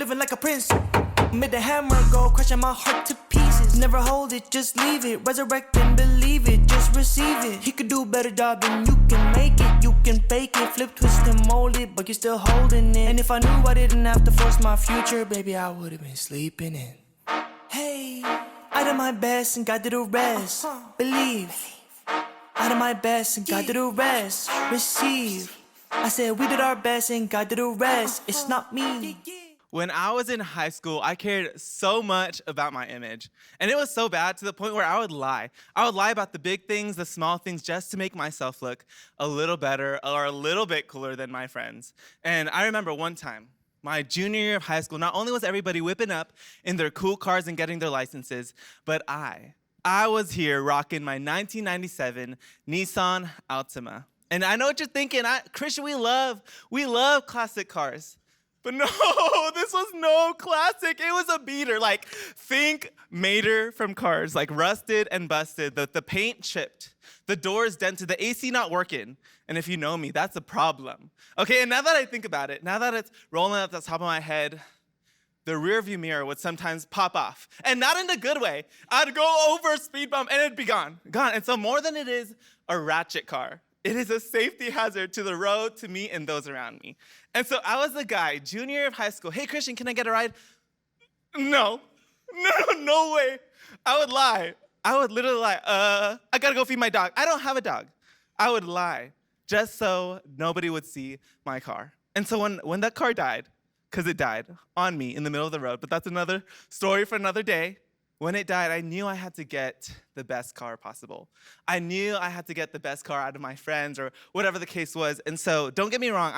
living like a prince. Made the hammer go, crushing my heart to pieces. Never hold it, just leave it. Resurrect and believe it, just receive it. He could do a better job than you can make it. You can fake it, flip, twist, and mold it, but you're still holding it. And if I knew I didn't have to force my future, baby, I would have been sleeping in. Hey, I did my best and God did the rest. Believe. I did my best and God did the rest. Receive. I said we did our best and God did the rest. It's not me. When I was in high school, I cared so much about my image. And it was so bad to the point where I would lie. I would lie about the big things, the small things, just to make myself look a little better or a little bit cooler than my friends. And I remember one time, my junior year of high school, not only was everybody whipping up in their cool cars and getting their licenses, but I was here rocking my 1997 Nissan Altima. And I know what you're thinking, Christian, we love classic cars. But no, this was no classic. It was a beater. Like, think Mater from Cars, like rusted and busted, the paint chipped, the doors dented, the AC not working. And if you know me, that's a problem. Okay, and now that I think about it, now that it's rolling up the top of my head, the rear view mirror would sometimes pop off. And not in a good way. I'd go over a speed bump and it'd be gone. And so more than it is a ratchet car, it is a safety hazard to the road, to me, and those around me. And so I was the guy, junior year of high school. Hey, Christian, can I get a ride? No way. I would lie. I would literally lie. I gotta go feed my dog. I don't have a dog. I would lie just so nobody would see my car. And so when that car died, because it died on me in the middle of the road, but that's another story for another day. When it died, I knew I had to get the best car possible. I knew I had to get the best car out of my friends or whatever the case was. And so don't get me wrong,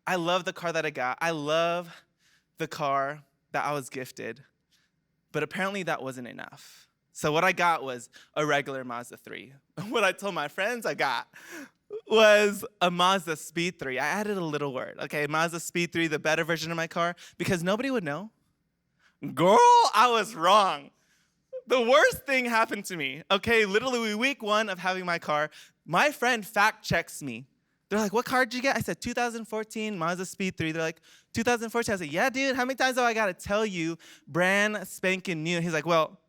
I love the car that I got. I love the car that I was gifted. But apparently that wasn't enough. So what I got was a regular Mazda 3. What I told my friends I got was a Mazda Speed 3. I added a little word. Okay, Mazda Speed 3, the better version of my car, because nobody would know. Girl, I was wrong. The worst thing happened to me, okay? Literally week one of having my car, my friend fact checks me. They're like, what car did you get? I said, 2014 Mazda Speed 3. They're like, 2014? I said, yeah, dude, how many times have I got to tell you brand spanking new? He's like, well,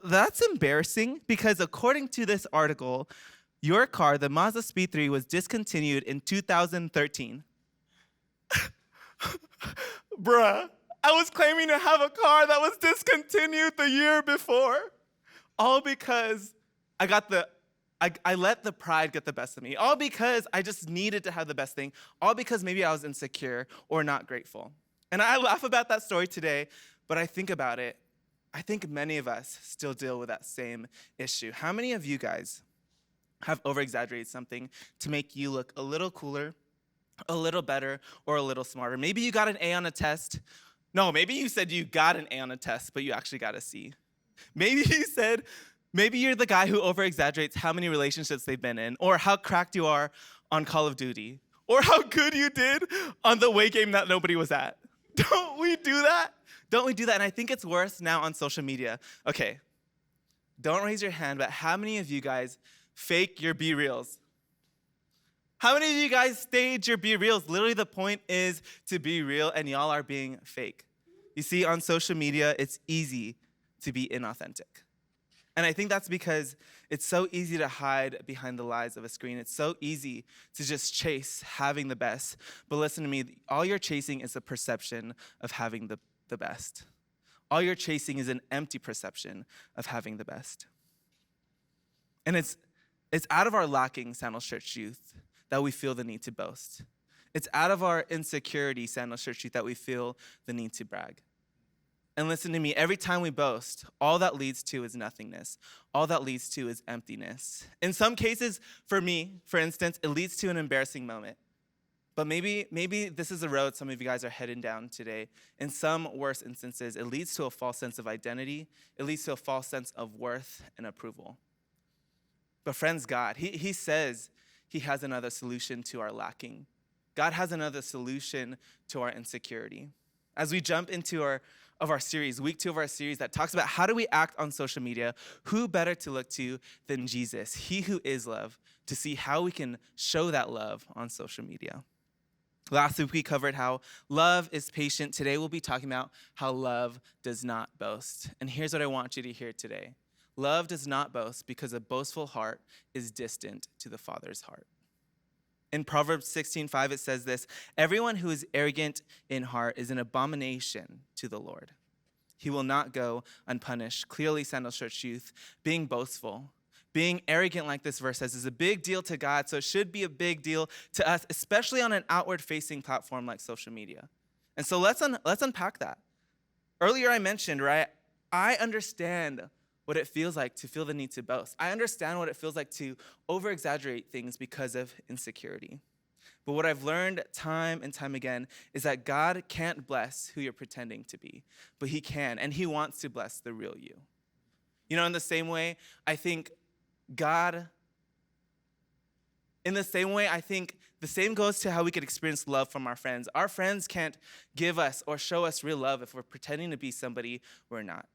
that's embarrassing because according to this article, your car, the Mazda Speed 3, was discontinued in 2013. Bruh. I was claiming to have a car that was discontinued the year before, all because I let the pride get the best of me, all because I just needed to have the best thing, all because maybe I was insecure or not grateful. And I laugh about that story today, but I think about it, I think many of us still deal with that same issue. How many of you guys have over-exaggerated something to make you look a little cooler, a little better, or a little smarter? Maybe you got an A on a test. No, maybe you said you got an A on a test, but you actually got a C. Maybe you're the guy who over-exaggerates how many relationships they've been in, or how cracked you are on Call of Duty, or how good you did on the away game that nobody was at. Don't we do that? And I think it's worse now on social media. Okay, don't raise your hand, but how many of you guys fake your B-reels? How many of you guys stage your B-reels? Literally, the point is to be real, and y'all are being fake. You see, on social media, it's easy to be inauthentic. And I think that's because it's so easy to hide behind the lies of a screen. It's so easy to just chase having the best. But listen to me, all you're chasing is a perception of having the best. All you're chasing is an empty perception of having the best. And it's out of our lacking, Sandals Church Youth, that we feel the need to boast. It's out of our insecurity, Sandals Church Youth, that we feel the need to brag. And listen to me, every time we boast, all that leads to is nothingness. All that leads to is emptiness. In some cases, for me, for instance, it leads to an embarrassing moment. But maybe this is a road some of you guys are heading down today. In some worse instances, it leads to a false sense of identity. It leads to a false sense of worth and approval. But friends, God, he says he has another solution to our lacking. God has another solution to our insecurity. As we jump into our series, week 2 of our series that talks about how do we act on social media, who better to look to than Jesus, he who is love, to see how we can show that love on social media. Last week we covered how love is patient. Today we'll be talking about how love does not boast. And here's what I want you to hear today. Love does not boast because a boastful heart is distant to the Father's heart. In Proverbs 16:5 it says this, everyone who is arrogant in heart is an abomination to the Lord. He will not go unpunished. Clearly, Sandals Church Youth, being boastful, being arrogant like this verse says is a big deal to God, so it should be a big deal to us, especially on an outward-facing platform like social media. And so let's unpack that. Earlier I mentioned, right, I understand what it feels like to feel the need to boast. I understand what it feels like to over-exaggerate things because of insecurity. But what I've learned time and time again is that God can't bless who you're pretending to be, but he can, and he wants to bless the real you. You know, in the same way, I think the same goes to how we could experience love from our friends. Our friends can't give us or show us real love if we're pretending to be somebody we're not.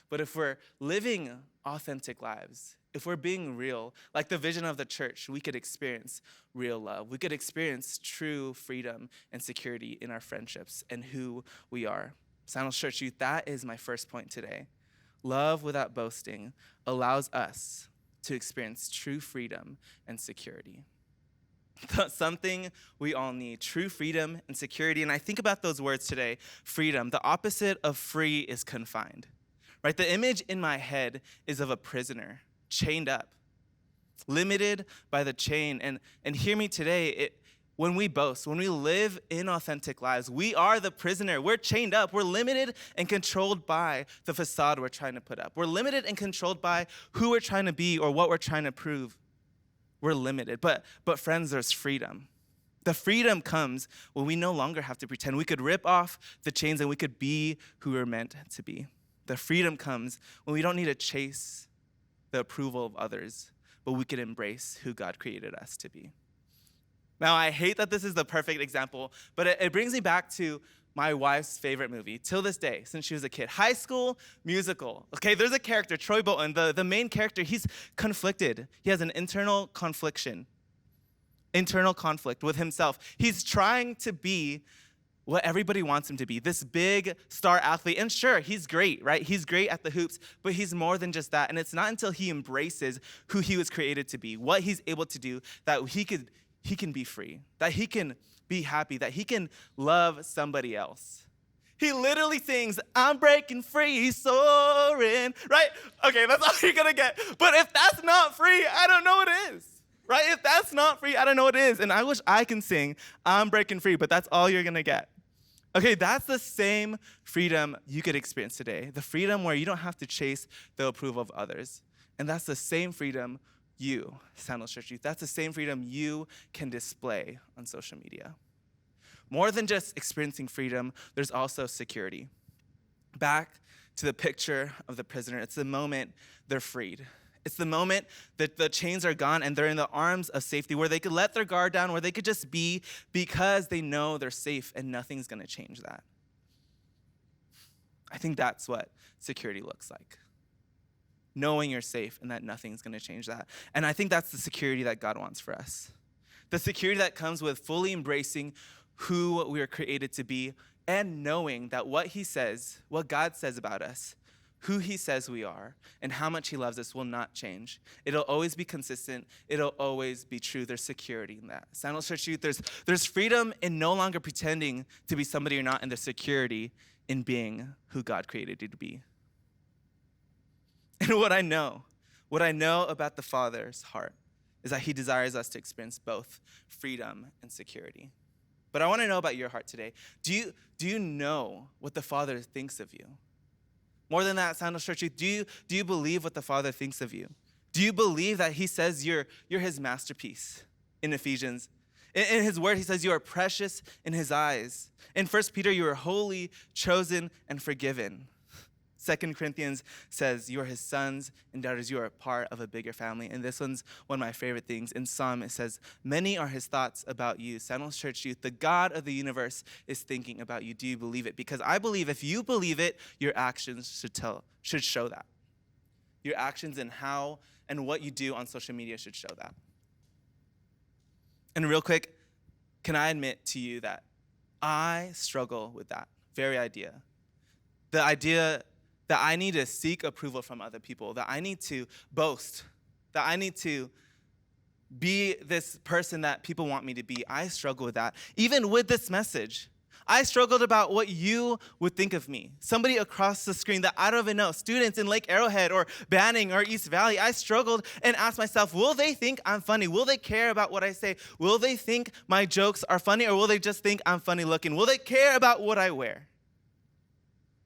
But if we're living authentic lives, if we're being real, like the vision of the church, we could experience real love. We could experience true freedom and security in our friendships and who we are. Sandals Church Youth, that is my first point today. Love without boasting allows us to experience true freedom and security. Something we all need, true freedom and security. And I think about those words today, freedom. The opposite of free is confined, right? The image in my head is of a prisoner, chained up, limited by the chain. And hear me today, when we boast, when we live inauthentic lives, we are the prisoner. We're chained up. We're limited and controlled by the facade we're trying to put up. We're limited and controlled by who we're trying to be or what we're trying to prove. We're limited. But friends, there's freedom. The freedom comes when we no longer have to pretend. We could rip off the chains and we could be who we're meant to be. The freedom comes when we don't need to chase the approval of others, but we could embrace who God created us to be. Now, I hate that this is the perfect example, but it brings me back to my wife's favorite movie, till this day, since she was a kid. High School Musical. Okay, there's a character, Troy Bolton, the main character, he's conflicted. He has an internal conflict with himself. He's trying to be what everybody wants him to be, this big star athlete. And sure, he's great, right? He's great at the hoops, but he's more than just that. And it's not until he embraces who he was created to be, what he's able to do, that he can be free, that he can be happy, that he can love somebody else. He literally sings, I'm breaking free, soaring, right? Okay, that's all you're gonna get. But if that's not free, I don't know what is, right? If that's not free, I don't know what is. And I wish I can sing, I'm breaking free, but that's all you're gonna get. Okay, that's the same freedom you could experience today. The freedom where you don't have to chase the approval of others. And that's the same freedom you, Sandals Church Youth, that's the same freedom you can display on social media. More than just experiencing freedom, there's also security. Back to the picture of the prisoner, it's the moment they're freed. It's the moment that the chains are gone and they're in the arms of safety where they could let their guard down, where they could just be because they know they're safe and nothing's gonna change that. I think that's what security looks like. Knowing you're safe and that nothing's gonna change that. And I think that's the security that God wants for us. The security that comes with fully embracing who we are created to be and knowing that what he says, what God says about us, who he says we are, and how much he loves us will not change. It'll always be consistent. It'll always be true. There's security in that. Sandals Church Youth, there's freedom in no longer pretending to be somebody you're not, and there's security in being who God created you to be. And what I know about the Father's heart is that he desires us to experience both freedom and security. But I want to know about your heart today. Do you know what the Father thinks of you? More than that, Sandals Church Youth, do you believe what the Father thinks of you? Do you believe that he says you're his masterpiece in Ephesians? In his word, he says you are precious in his eyes. In 1 Peter, you are holy, chosen, and forgiven. 2 Corinthians says you are his sons and daughters. You are a part of a bigger family. And this one's one of my favorite things. In Psalm, it says, many are his thoughts about you. Sandals Church Youth, the God of the universe is thinking about you. Do you believe it? Because I believe if you believe it, your actions should show that. Your actions and how and what you do on social media should show that. And real quick, can I admit to you that I struggle with that very idea? The idea that I need to seek approval from other people, that I need to boast, that I need to be this person that people want me to be. I struggle with that. Even with this message, I struggled about what you would think of me. Somebody across the screen that I don't even know, students in Lake Arrowhead or Banning or East Valley, I struggled and asked myself, will they think I'm funny? Will they care about what I say? Will they think my jokes are funny, or will they just think I'm funny looking? Will they care about what I wear?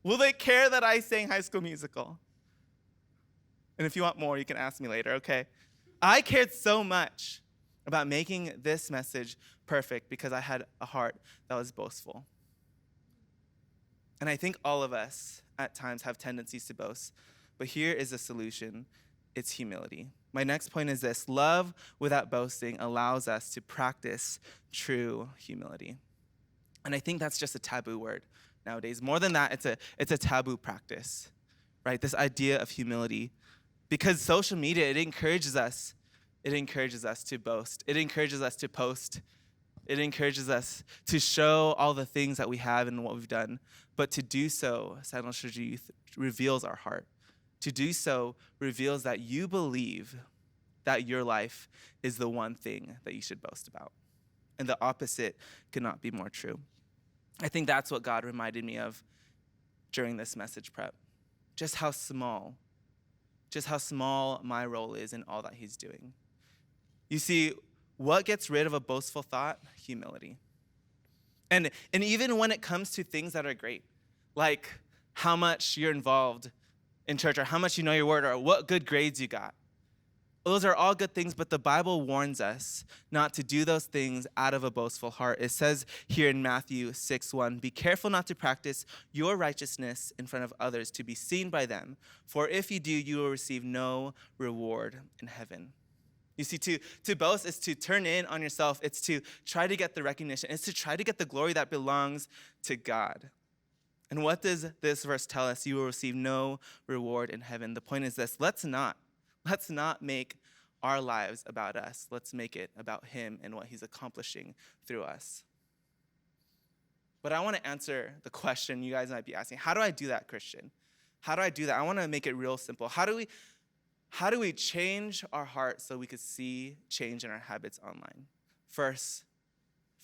Will they care that I sang High School Musical? And if you want more, you can ask me later, okay? I cared so much about making this message perfect because I had a heart that was boastful. And I think all of us at times have tendencies to boast. But here is a solution. It's humility. My next point is this: love without boasting allows us to practice true humility. And I think that's just a taboo word nowadays. More than that, it's a taboo practice, right? This idea of humility. Because social media, it encourages us to boast. It encourages us to post. It encourages us to show all the things that we have and what we've done. But to do so, Sandals Church Youth reveals our heart. To do so reveals that you believe that your life is the one thing that you should boast about. And the opposite could not be more true. I think that's what God reminded me of during this message prep. Just how small my role is in all that he's doing. You see, what gets rid of a boastful thought? Humility. And even when it comes to things that are great, like how much you're involved in church, or how much you know your word, or what good grades you got. Those are all good things, but the Bible warns us not to do those things out of a boastful heart. It says here in Matthew 6:1, "Be careful not to practice your righteousness in front of others to be seen by them, for if you do, you will receive no reward in heaven." You see, to boast is to turn in on yourself. It's to try to get the recognition. It's to try to get the glory that belongs to God. And what does this verse tell us? You will receive no reward in heaven. The point is this: let's not make our lives about us. Let's make it about him and what he's accomplishing through us. But I want to answer the question you guys might be asking. How do I do that, Christian? How do I do that? I want to make it real simple. How do we change our heart so we could see change in our habits online? First,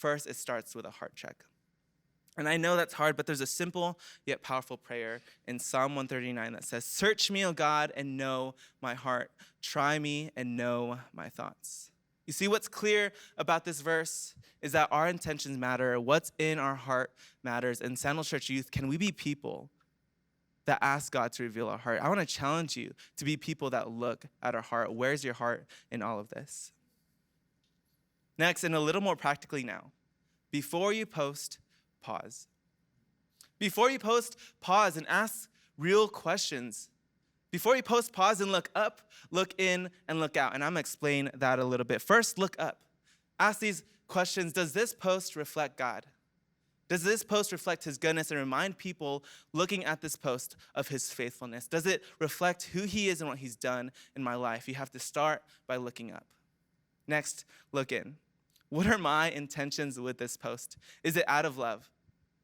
it starts with a heart check. And I know that's hard, but there's a simple yet powerful prayer in Psalm 139 that says, "Search me, O God, and know my heart. Try me and know my thoughts." You see, what's clear about this verse is that our intentions matter. What's in our heart matters. And Sandals Church Youth, can we be people that ask God to reveal our heart? I want to challenge you to be people that look at our heart. Where's your heart in all of this? Next, and a little more practically now, before you post, pause. Before you post, pause and ask real questions. Before you post, pause and look up, look in, and look out. And I'm going to explain that a little bit. First, look up. Ask these questions. Does this post reflect God? Does this post reflect his goodness and remind people looking at this post of his faithfulness? Does it reflect who he is and what he's done in my life? You have to start by looking up. Next, look in. What are my intentions with this post? Is it out of love?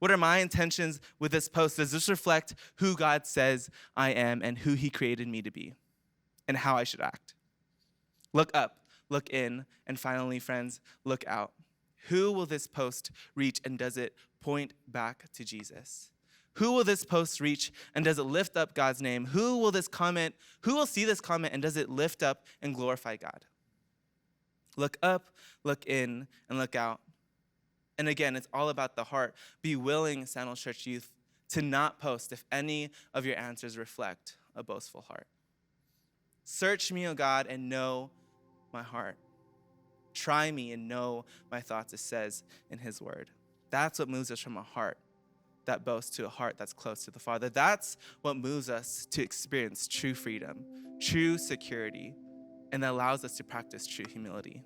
What are my intentions with this post? Does this reflect who God says I am and who he created me to be and how I should act? Look up, look in, and finally, friends, look out. Who will this post reach, and does it point back to Jesus? Who will this post reach, and does it lift up God's name? Who will see this comment, and does it lift up and glorify God? Look up, look in, and look out. And again, it's all about the heart. Be willing, Sandals Church Youth, to not post if any of your answers reflect a boastful heart. Search me, O God, and know my heart. Try me and know my thoughts, it says in his word. That's what moves us from a heart that boasts to a heart that's close to the Father. That's what moves us to experience true freedom, true security, and that allows us to practice true humility.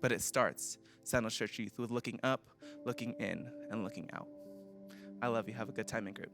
But it starts, Sandals Church Youth, with looking up, looking in, and looking out. I love you. Have a good time in group.